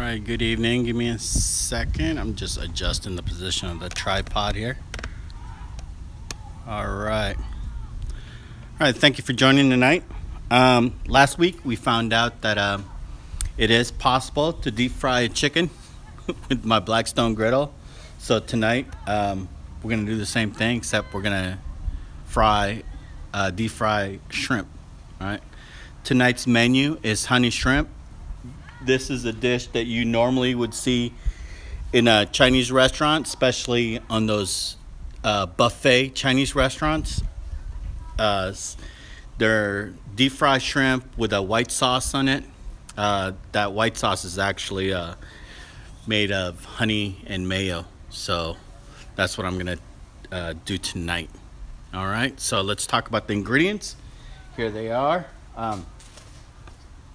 Alright, good evening. Give me a second. I'm just adjusting the position of the tripod here. Alright. Alright, thank you for joining tonight. Last week we found out that it is possible to deep fry a chicken with my Blackstone Griddle. So tonight we're going to do the same thing, except we're going to deep fry shrimp. Alright. Tonight's menu is honey shrimp. This is a dish that you normally would see in a Chinese restaurant, especially on those buffet Chinese restaurants. They're deep fried shrimp with a white sauce on it. That white sauce is actually made of honey and mayo. So that's what I'm gonna do tonight. All right, so let's talk about the ingredients. Here they are.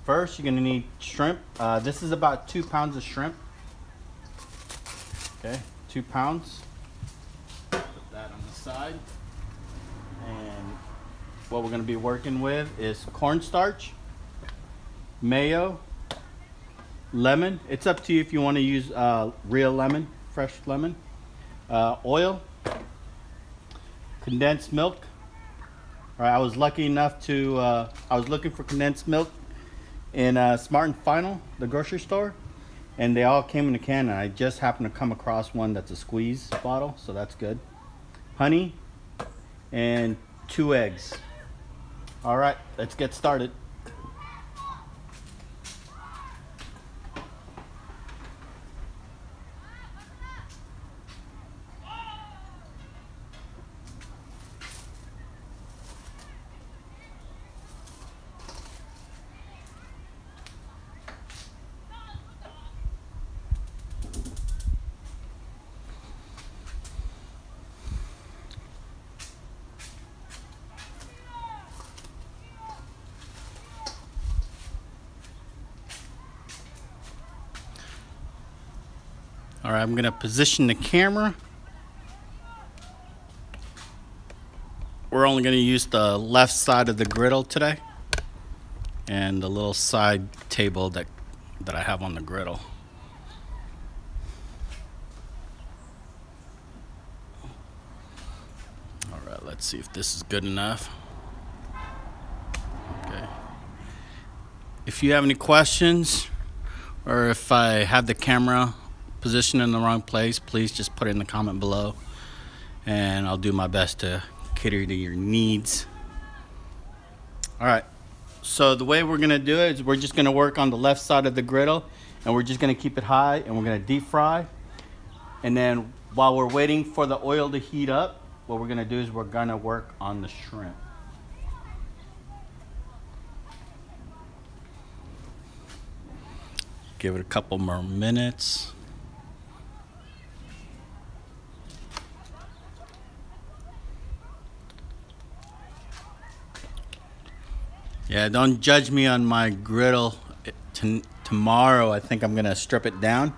First, you're gonna need shrimp. This is about 2 pounds of shrimp. Okay, 2 pounds. Put that on the side. And what we're gonna be working with is cornstarch, mayo, lemon. It's up to you if you want to use real lemon, fresh lemon, oil, condensed milk. All right, I was lucky enough to, I was looking for condensed milk in Smart & Final, the grocery store, and they all came in a can, and I just happened to come across one that's a squeeze bottle, so that's good. Honey and 2 eggs. All right, let's get started. All right, I'm gonna position the camera. We're only gonna use the left side of the griddle today and the little side table that I have on the griddle. All right, let's see if this is good enough. Okay. If you have any questions, or if I have the camera position in the wrong place, please just put it in the comment below and I'll do my best to cater to your needs. All right, so the way we're gonna do it is we're just gonna work on the left side of the griddle, and we're just gonna keep it high, and we're gonna deep fry. And then while we're waiting for the oil to heat up, what we're gonna do is we're gonna work on the shrimp. Give it a couple more minutes. Yeah, don't judge me on my griddle. Tomorrow, I think I'm gonna strip it down,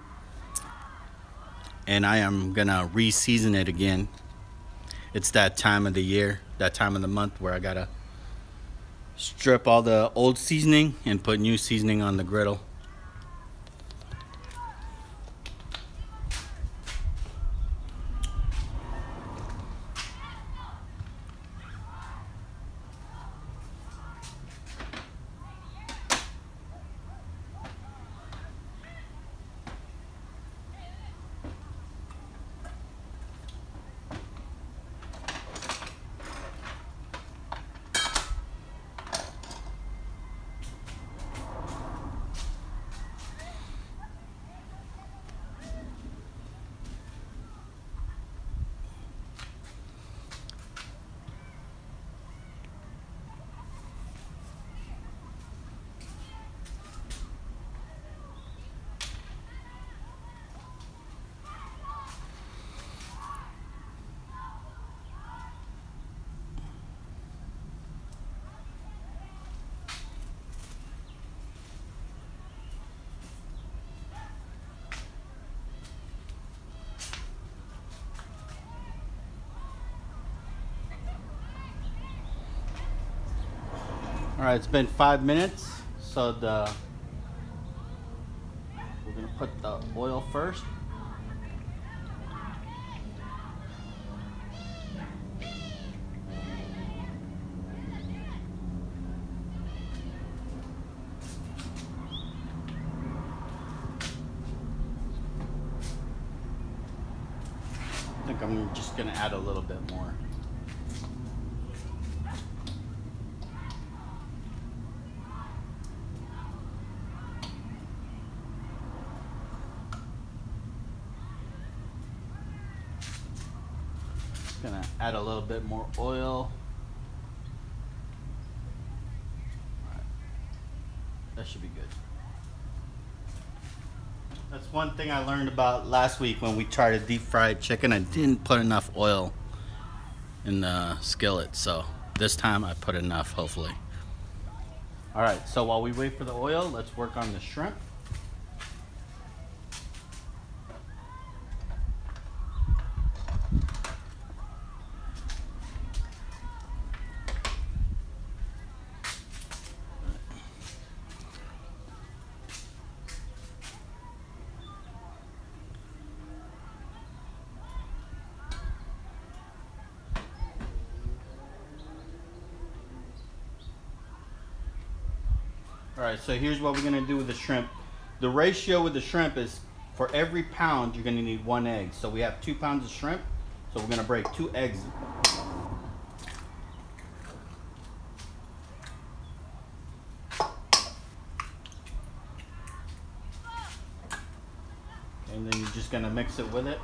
and I am gonna re-season it again. It's that time of the year, that time of the month where I gotta strip all the old seasoning and put new seasoning on the griddle. All right, it's been 5 minutes, so We're gonna put the oil first. I think I'm just gonna add a little bit more. Gonna add a little bit more oil. All right. That should be good. That's one thing I learned about last week when we tried to deep fry chicken. I didn't put enough oil in the skillet, so this time I put enough, hopefully. All right, so while we wait for the oil, let's work on the shrimp. All right, so here's what we're gonna do with the shrimp. The ratio with the shrimp is for every pound, you're gonna need 1 egg. So we have 2 pounds of shrimp, so we're gonna break 2 eggs. And then you're just gonna mix it with it.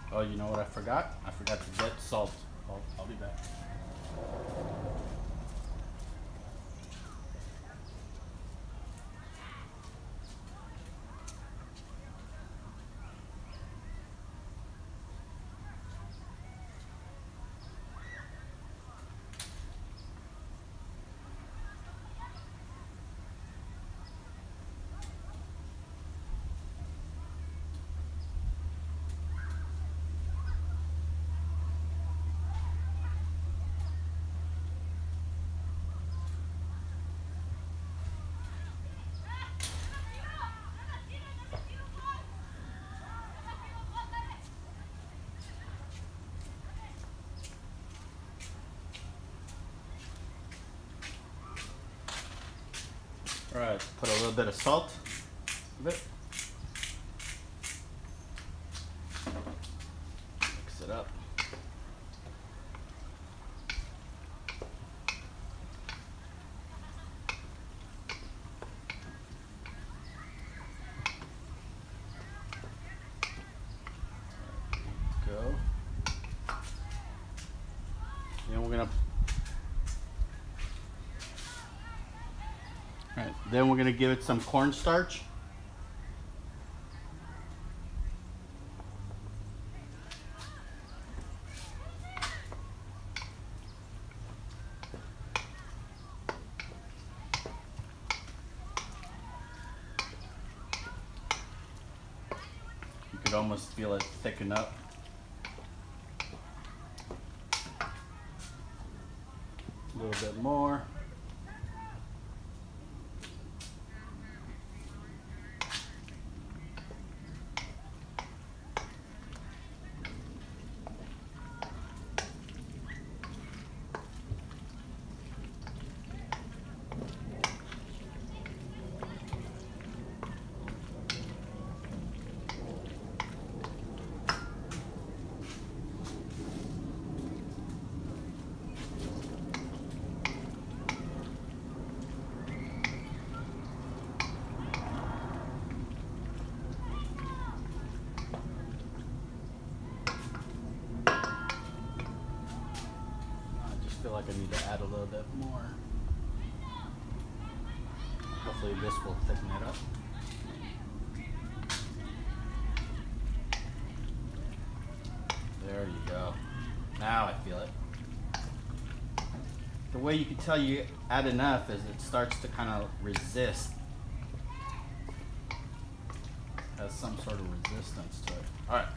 Oh, you know what I forgot? I forgot to get salt. I'll be back. All right, put a little bit of salt. A bit. Mix it up. There we go. Then we're gonna. All right, then we're gonna give it some cornstarch. You could almost feel it thicken up. A little bit more. like I need to add a little bit more. Hopefully this will thicken it up. There you go. Now I feel it. The way you can tell you add enough is it starts to kind of resist. Has some sort of resistance to it. All right.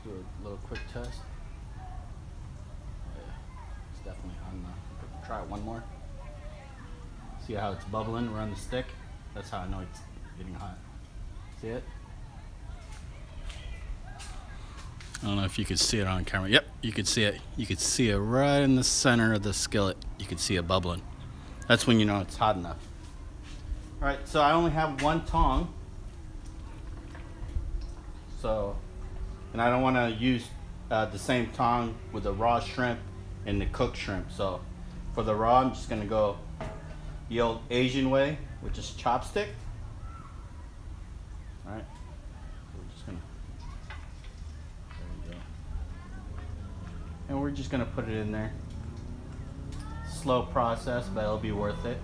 Do a little quick test. Oh, yeah. It's definitely hot enough. Try it one more. See how it's bubbling around the stick? That's how I know it's getting hot. See it? I don't know if you could see it on camera. Yep, you could see it. You could see it right in the center of the skillet. You could see it bubbling. That's when you know it's hot enough. All right, so I only have one tong. So, and I don't want to use the same tong with the raw shrimp and the cooked shrimp. So for the raw, I'm just going to go the old Asian way, which is chopstick. All right. So we're just going to, there you go. And we're just going to put it in there. Slow process, but it'll be worth it.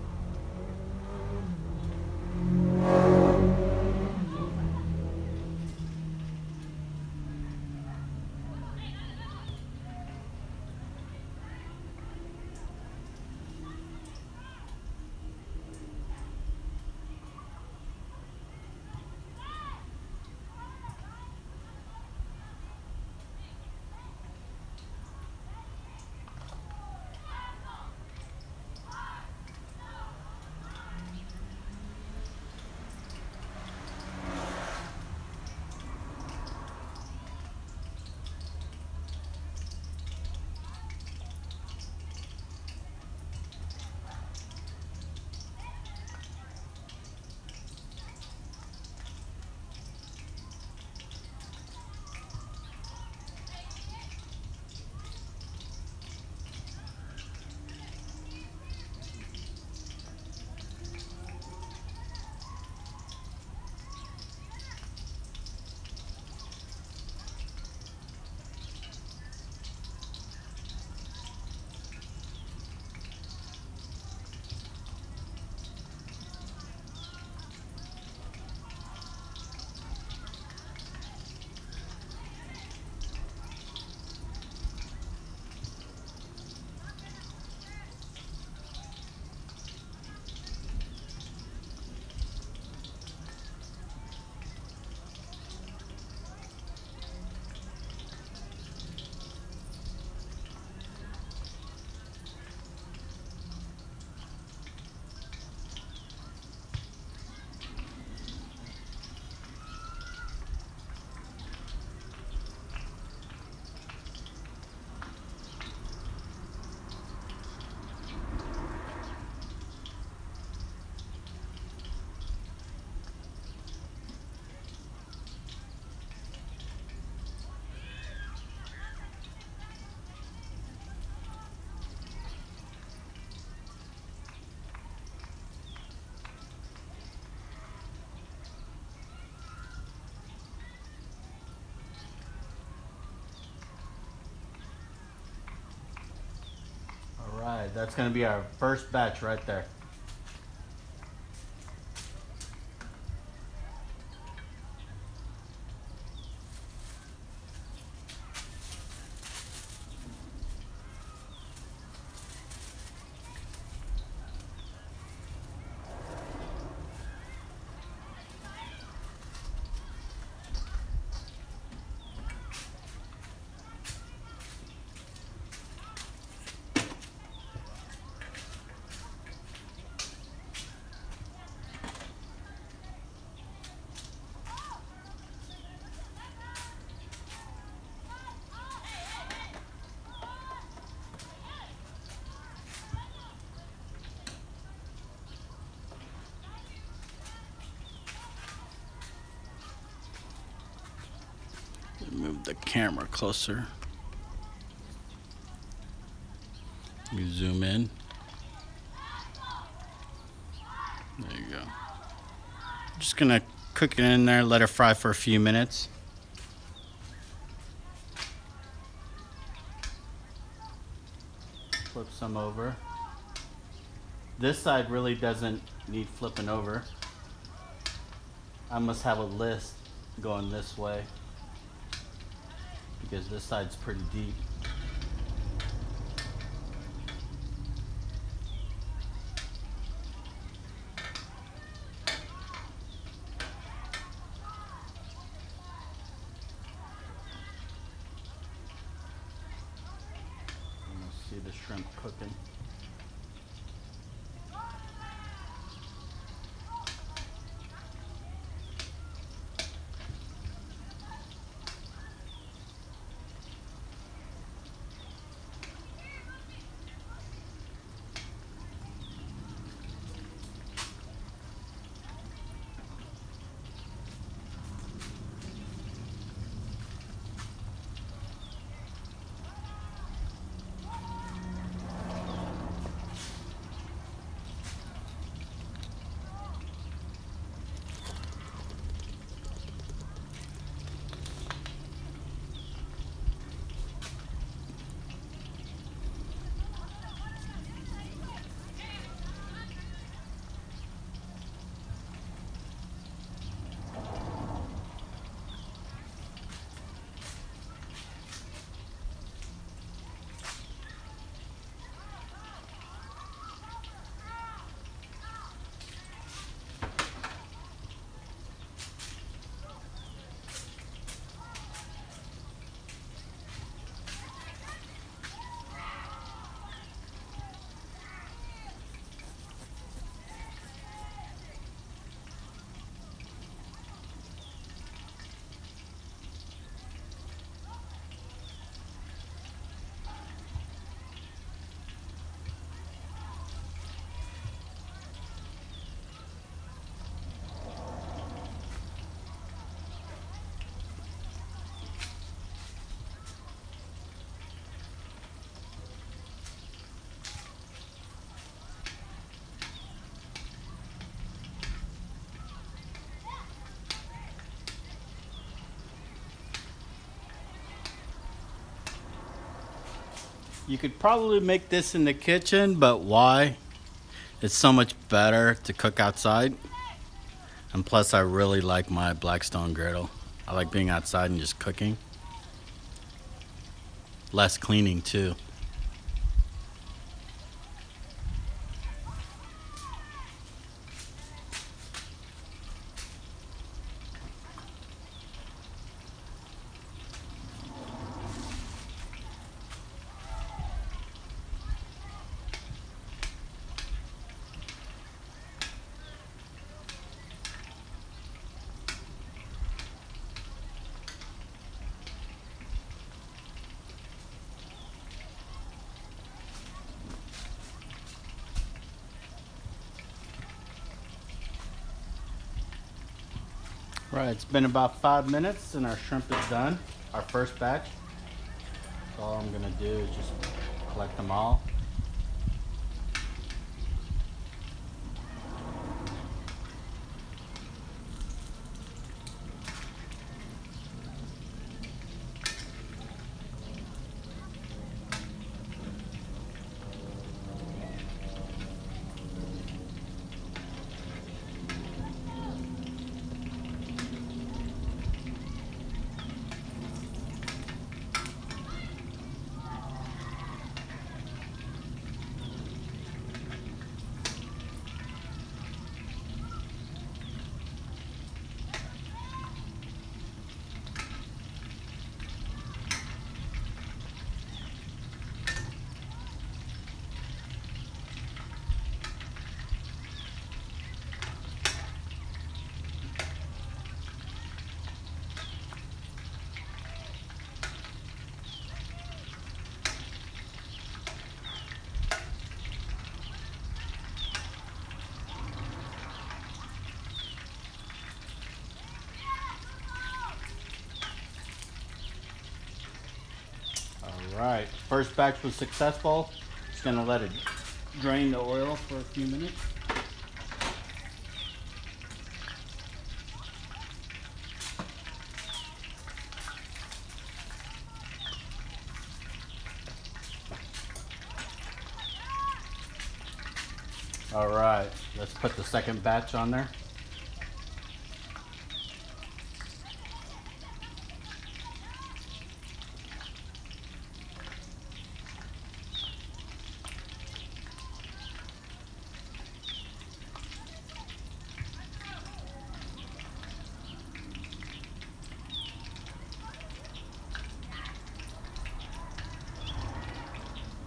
Alright, that's going to be our first batch right there. move the camera closer. You zoom in. There you go. Just gonna cook it in there, let it fry for a few minutes. Flip some over. This side really doesn't need flipping over. I must have a list going this way because this side's pretty deep. See the shrimp cooking. You could probably make this in the kitchen, but why? It's so much better to cook outside. And plus, I really like my Blackstone Griddle. I like being outside and just cooking. Less cleaning too. Right, it's been about 5 minutes and our shrimp is done, our first batch. So all I'm gonna do is just collect them all. right, first batch was successful. Just gonna let it drain the oil for a few minutes. All right, let's put the second batch on there.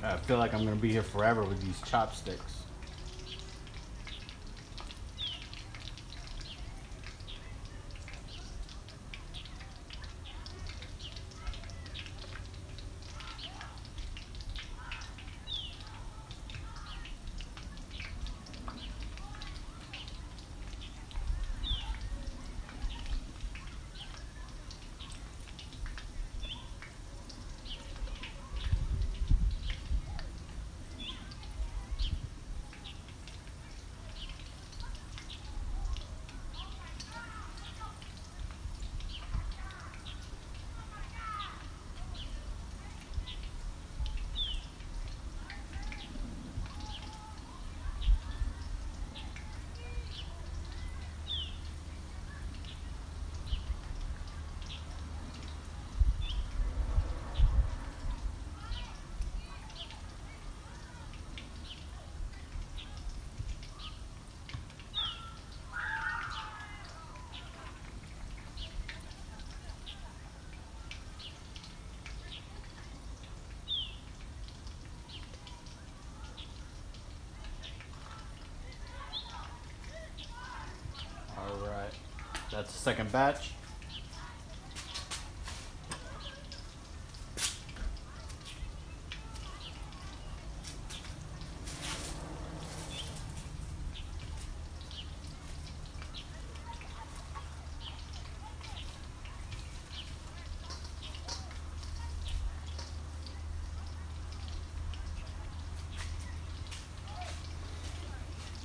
I feel like I'm gonna be here forever with these chopsticks. All right, that's the second batch.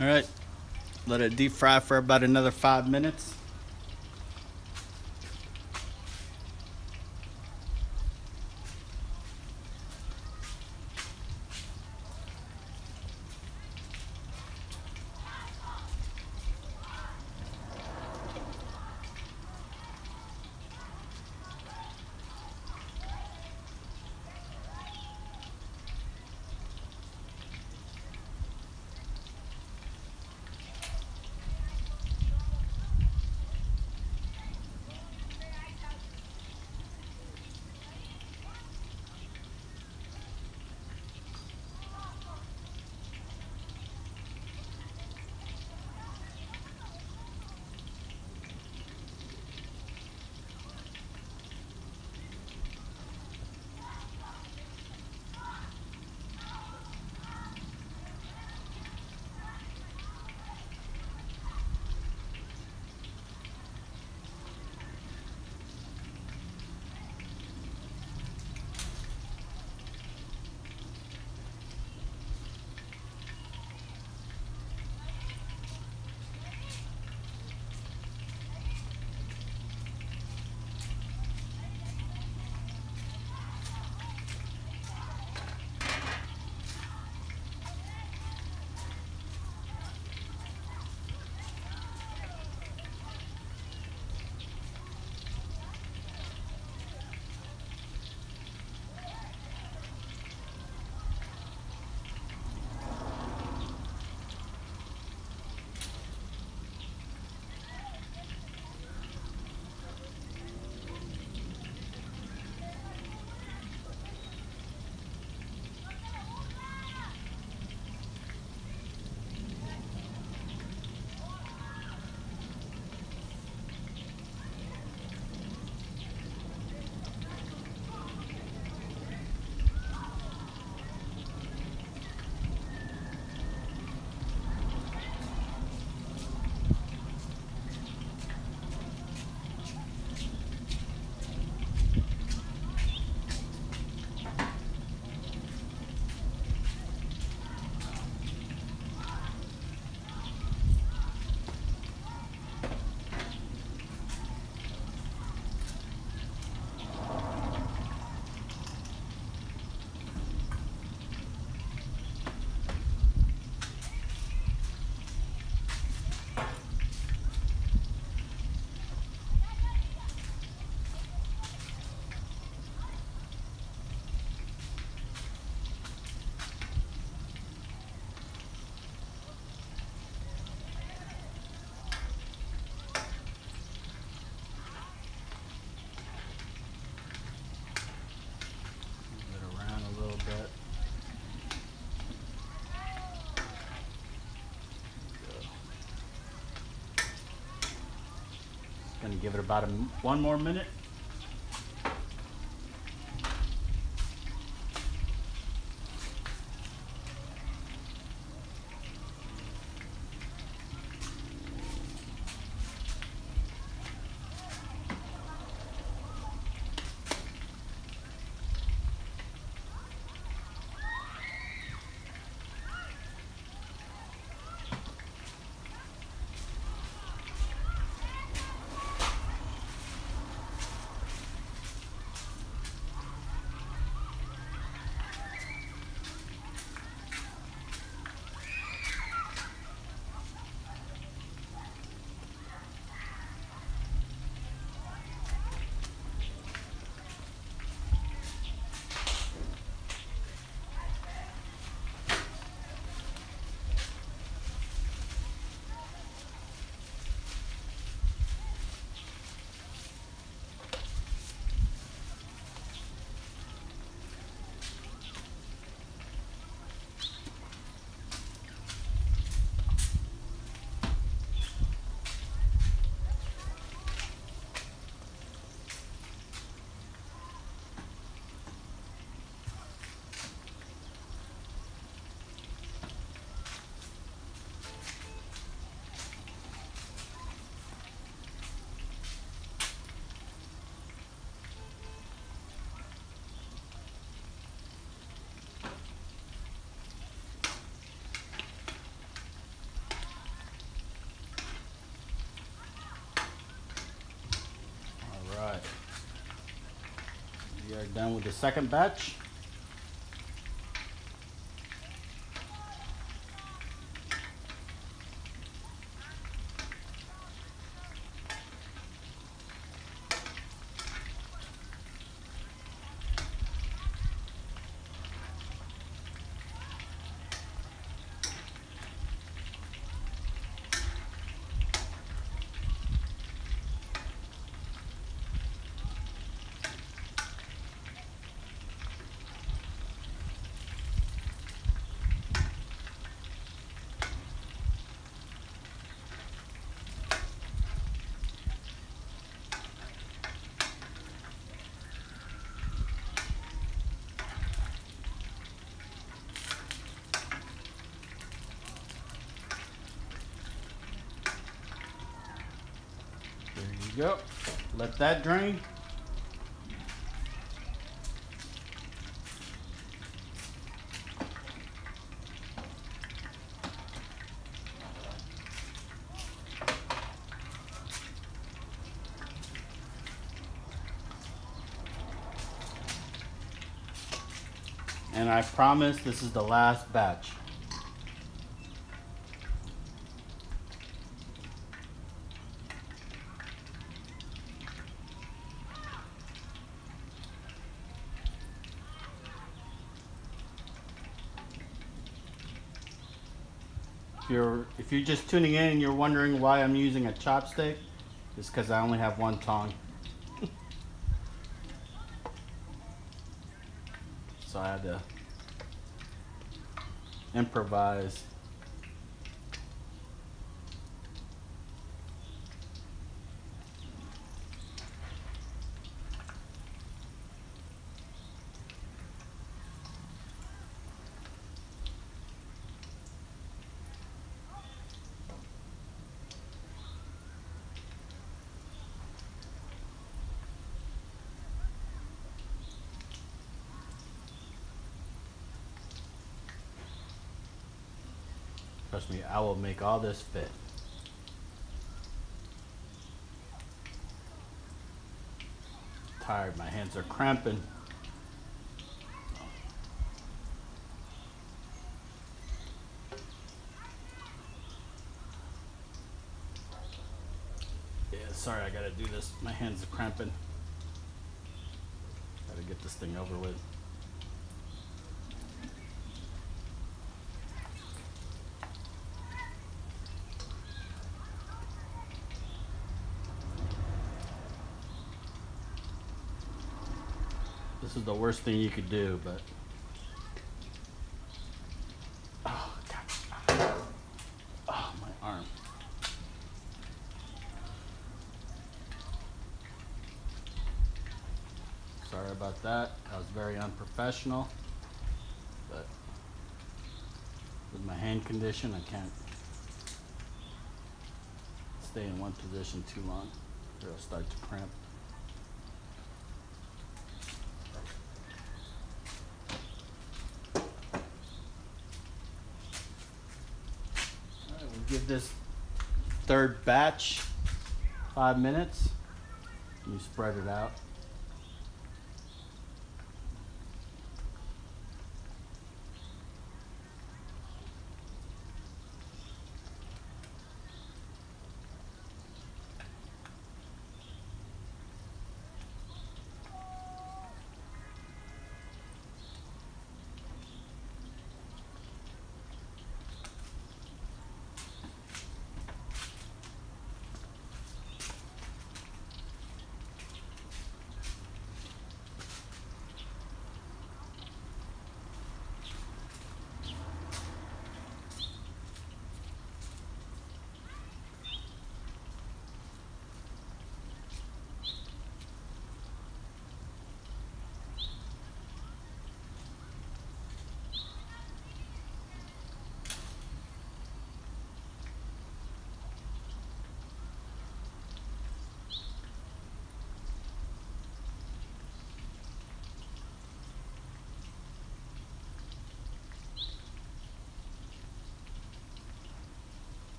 All right, let it deep fry for about another 5 minutes. Gonna give it about one more minute. Alright, we are done with the second batch. There you go. Let that drain. And I promise this is the last batch. If you're just tuning in and you're wondering why I'm using a chopstick, it's because I only have one tongue. So I had to improvise. Trust me, I will make all this fit. Tired, my hands are cramping. Yeah, sorry, I gotta do this. My hands are cramping. Gotta get this thing over with. This is the worst thing you could do, but oh God. Oh, my arm. about that. That was very unprofessional. But with my hand condition, I can't stay in one position too long, or it'll start to cramp. All right, we'll give this third batch 5 minutes. You spread it out.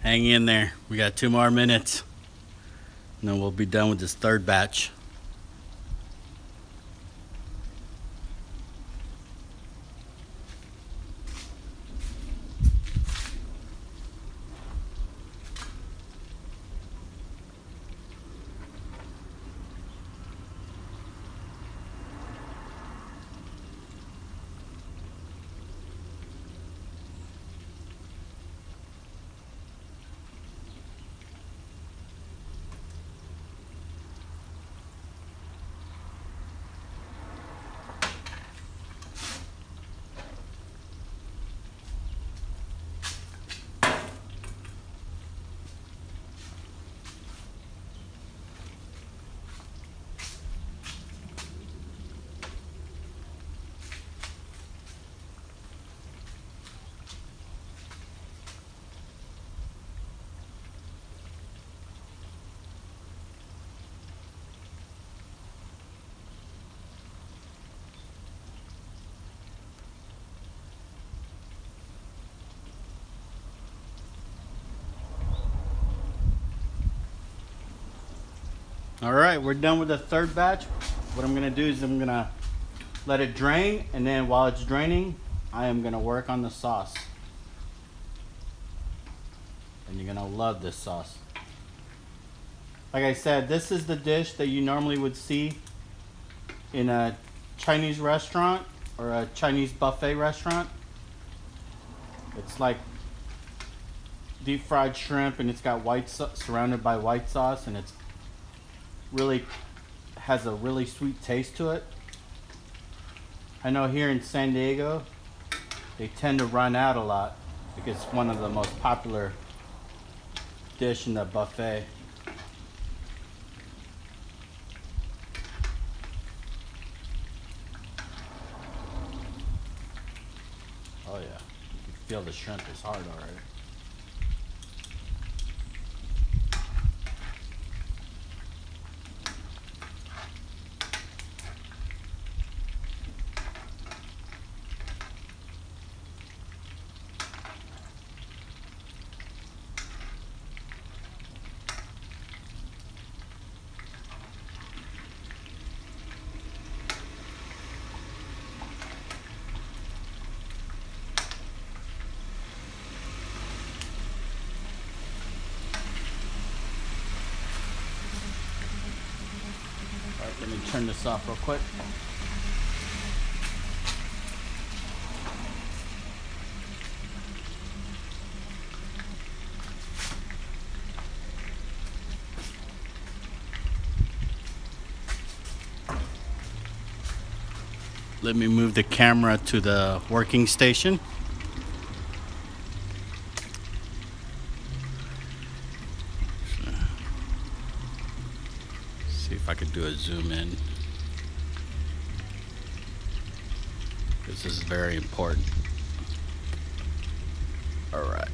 Hang in there. We got 2 more minutes, and then we'll be done with this third batch. All right, we're done with the third batch. What I'm gonna do is I'm gonna let it drain, and then while it's draining, I am gonna work on the sauce. And you're gonna love this sauce. Like I said, this is the dish that you normally would see in a Chinese restaurant or a Chinese buffet restaurant. It's like deep fried shrimp, and it's got surrounded by white sauce, and it's really has a really sweet taste to it. I know here in San Diego, they tend to run out a lot because it's one of the most popular dish in the buffet. Oh yeah, you can feel the shrimp is hard already. Let me turn this off real quick. Let me move the camera to the working station. See if I could do a zoom in. This is very important. All right.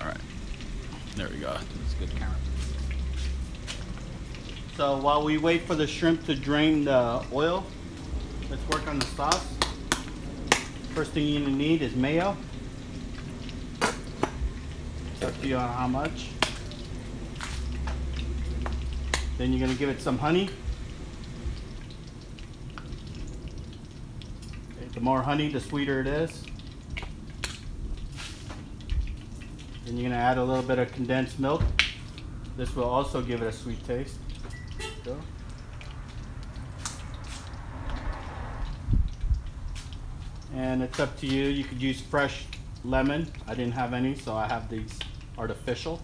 All right. There we go. That's a good camera. So while we wait for the shrimp to drain the oil, let's work on the sauce. First thing you're gonna need is mayo. It's up to you on how much. Then you're gonna give it some honey. Okay, the more honey, the sweeter it is. Then you're gonna add a little bit of condensed milk. This will also give it a sweet taste. Go. And it's up to you. You could use fresh lemon. I didn't have any, so I have these artificial.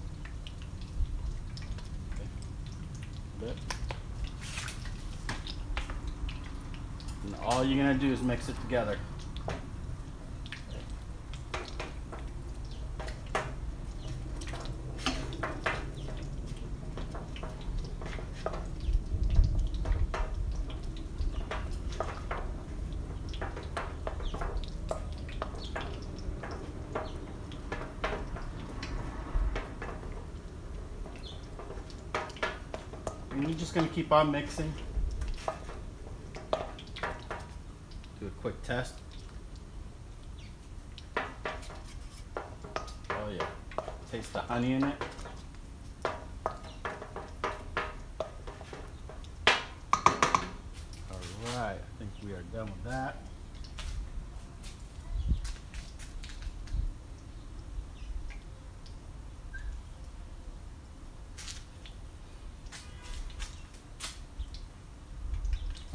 Okay. And all you're gonna do is mix it together. And you're just going to keep on mixing. Do a quick test. Oh yeah, taste the honey in it. Alright, I think we are done with that.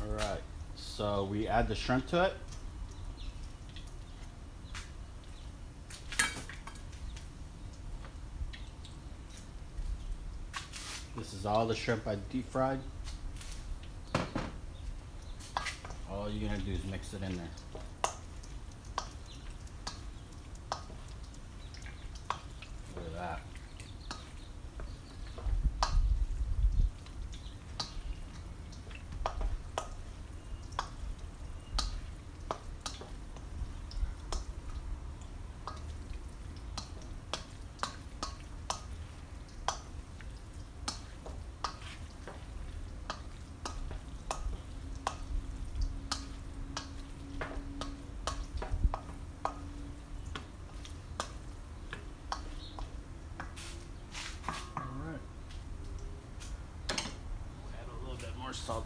Alright, so we add the shrimp to it. This is all the shrimp I deep fried. All you're gonna do is mix it in there. Look at that.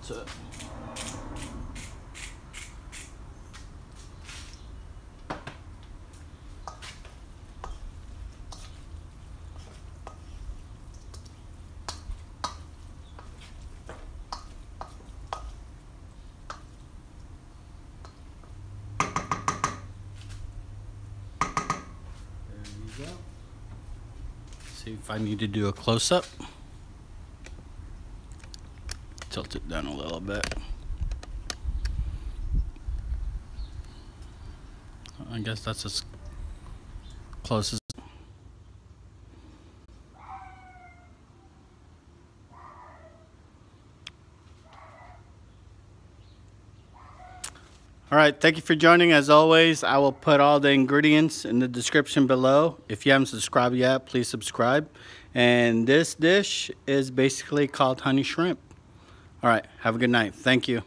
salt to it. See if I need to do a close-up. Tilt it down a little bit. I guess that's as close as. All right, thank you for joining. As always, I will put all the ingredients in the description below. If you haven't subscribed yet, please subscribe. And this dish is basically called honey shrimp. All right, have a good night. Thank you.